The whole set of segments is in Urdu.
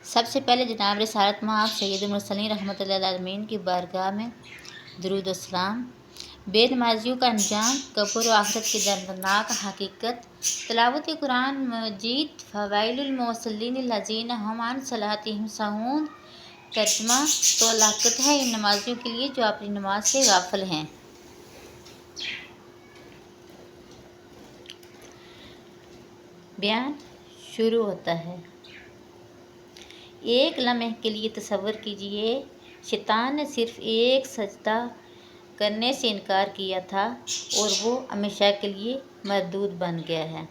سب سے پہلے جناب رسالت مآب سید المرسلین رحمۃ اللہ العالمین کی بارگاہ میں درود و السلام۔ بے نمازیوں کا انجام، قبر و آخرت کی دردناک حقیقت۔ تلاوت قرآن مجید فوائل المصلین الذین هم عن صلاتهم ساہون۔ ترجمہ: تو ہلاکت ہے ان نمازیوں کے لیے جو اپنی نماز سے غافل ہیں۔ بیان شروع ہوتا ہے۔ ایک لمحے کے لیے تصور کیجیے، شیطان نے صرف ایک سجدہ کرنے سے انکار کیا تھا اور وہ ہمیشہ کے لیے مردود بن گیا ہے۔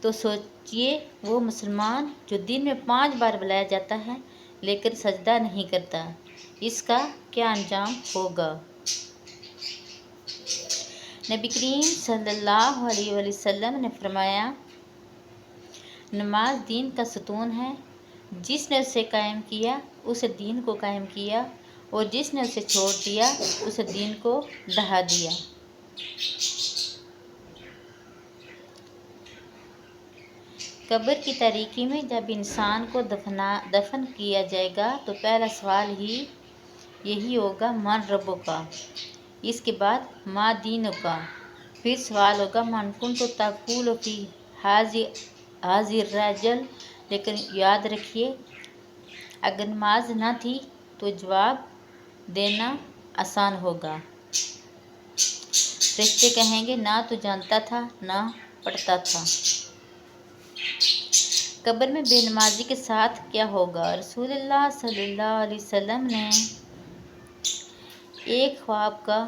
تو سوچیے وہ مسلمان جو دن میں 5 بار بلایا جاتا ہے لیکن سجدہ نہیں کرتا، اس کا کیا انجام ہوگا؟ نبی کریم صلی اللہ علیہ وسلم نے فرمایا، نماز دین کا ستون ہے، جس نے اسے قائم کیا اسے دین کو قائم کیا، اور جس نے اسے چھوڑ دیا اسے دین کو ڈھا دیا۔ قبر کی تاریکی میں جب انسان کو دفن کیا جائے گا تو پہلا سوال ہی یہی ہوگا، من ربک؟ اس کے بعد ما دینک؟ پھر سوال ہوگا، من کنت تقول فی ھذا الرجل؟ لیکن یاد رکھیے، اگر نماز نہ تھی تو جواب دینا آسان ہوگا۔ فرشتے کہیں گے، نہ تو جانتا تھا نہ پڑھتا تھا۔ قبر میں بے نمازی کے ساتھ کیا ہوگا؟ رسول اللہ صلی اللہ علیہ وسلم نے ایک خواب کا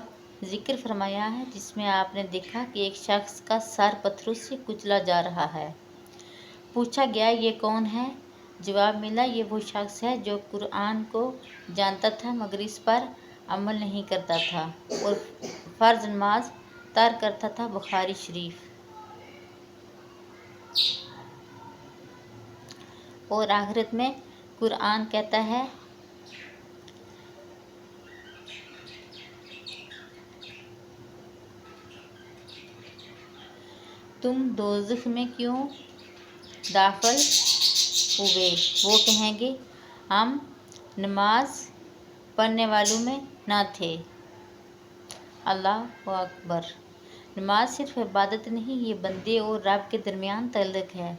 ذکر فرمایا ہے جس میں آپ نے دیکھا کہ ایک شخص کا سر پتھروں سے کچلا جا رہا ہے۔ پوچھا گیا، یہ کون ہے؟ جواب ملا، یہ وہ شخص ہے جو قرآن کو جانتا تھا مگر اس پر عمل نہیں کرتا تھا اور فرض نماز ترک کرتا تھا۔ بخاری شریف۔ اور آخرت میں قرآن کہتا ہے، تم دوزخ میں کیوں داخل ہوئے؟ وہ کہیں گے، ہم نماز پڑھنے والوں میں نہ تھے۔ اللہ اکبر! نماز صرف عبادت نہیں، یہ بندے اور رب کے درمیان تعلق ہے۔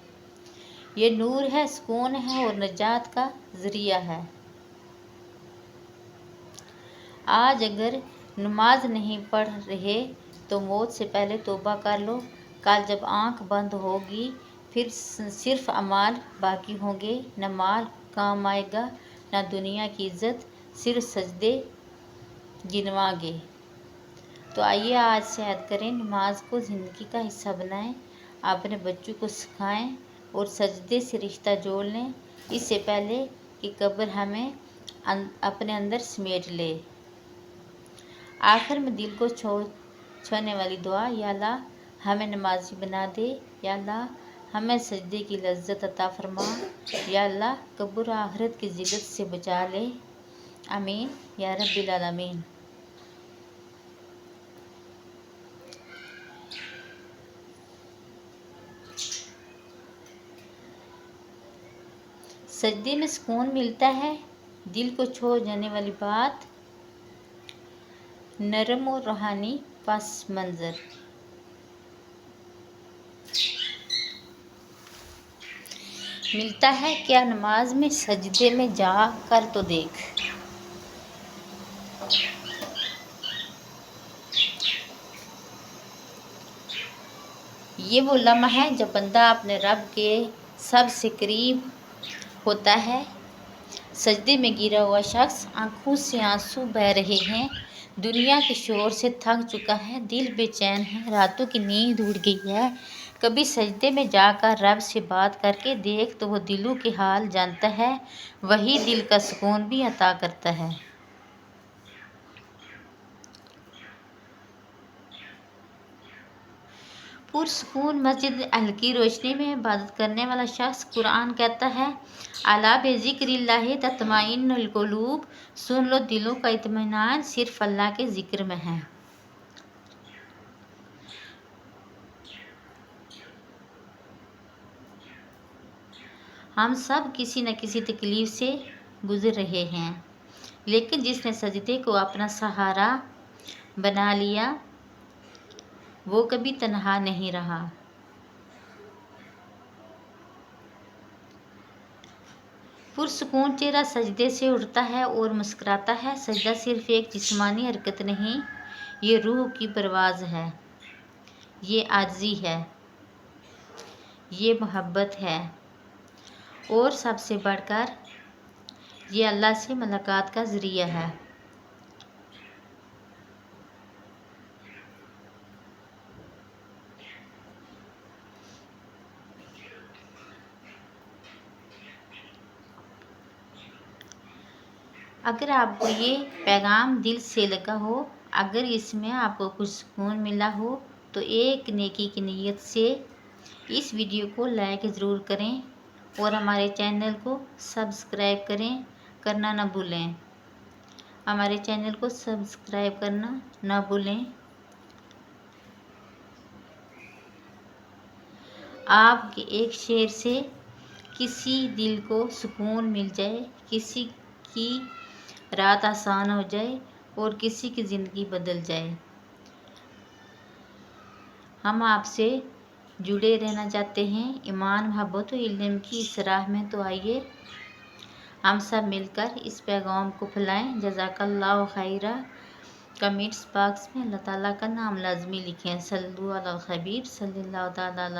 یہ نور ہے، سکون ہے اور نجات کا ذریعہ ہے۔ آج اگر نماز نہیں پڑھ رہے تو موت سے پہلے توبہ کر لو۔ کل جب آنکھ بند ہوگی پھر صرف اعمال باقی ہوں گے، نہ مال کام آئے گا نہ دنیا کی عزت، صرف سجدے گنوا گے۔ تو آئیے آج سے عہد کریں، نماز کو زندگی کا حصہ بنائیں، اپنے بچوں کو سکھائیں اور سجدے سے رشتہ جوڑ لیں، اس سے پہلے کہ قبر ہمیں اپنے اندر سمیٹ لے۔ آخر میں دل کو چھونے والی دعا، یا اللہ ہمیں نمازی بنا دے، یا اللہ ہمیں سجدے کی لذت عطا فرما، یا اللہ قبر و آخرت کی ذلت سے بچا لے، آمین یا رب العالمین۔ سجدے میں سکون ملتا ہے، دل کو چھو جانے والی بات، نرم و روحانی پس منظر۔ ملتا ہے کیا نماز میں؟ سجدے میں جا کر تو دیکھ۔ یہ وہ لمحہ ہے جب بندہ اپنے رب کے سب سے قریب ہوتا ہے۔ سجدے میں گرا ہوا شخص، آنکھوں سے آنسو بہہ رہے ہیں، دنیا کے شور سے تھک چکا ہے، دل بے چین ہے، راتوں کی نیند اڑ گئی ہے۔ کبھی سجدے میں جا کر رب سے بات کر کے دیکھ تو وہ دلوں کے حال جانتا ہے، وہی دل کا سکون بھی عطا کرتا ہے۔ پرسکون مسجد، ہلکی روشنی میں عبادت کرنے والا شخص، قرآن کہتا ہے، الا بذکر اللہ تطمئن القلوب، سن لو دلوں کا اطمینان صرف اللہ کے ذکر میں ہے۔ ہم سب کسی نہ کسی تکلیف سے گزر رہے ہیں، لیکن جس نے سجدے کو اپنا سہارا بنا لیا وہ کبھی تنہا نہیں رہا۔ پرسکون چہرہ سجدے سے اٹھتا ہے اور مسکراتا ہے۔ سجدہ صرف ایک جسمانی حرکت نہیں، یہ روح کی پرواز ہے، یہ عاجزی ہے، یہ محبت ہے، اور سب سے بڑھ کر یہ اللہ سے ملاقات کا ذریعہ ہے۔ اگر آپ کو یہ پیغام دل سے لگا ہو، اگر اس میں آپ کو کچھ سکون ملا ہو، تو ایک نیکی کی نیت سے اس ویڈیو کو لائک ضرور کریں اور ہمارے چینل کو سبسکرائب کرنا نہ بھولیں۔ ہمارے چینل کو سبسکرائب کرنا نہ بھولیں۔ آپ کے ایک شیئر سے کسی دل کو سکون مل جائے، کسی کی رات آسان ہو جائے اور کسی کی زندگی بدل جائے۔ ہم آپ سے جڑے رہنا چاہتے ہیں، ایمان، محبت و علم کی اس راہ میں، تو آئیے ہم سب مل کر اس پیغام کو پھیلائیں۔ جزاک اللہ خیرہ۔ کمنٹس باکس میں اللہ تعالیٰ کا نام لازمی لکھیں۔ صلو علی الحبیب صلی اللہ تعالیٰ علیہ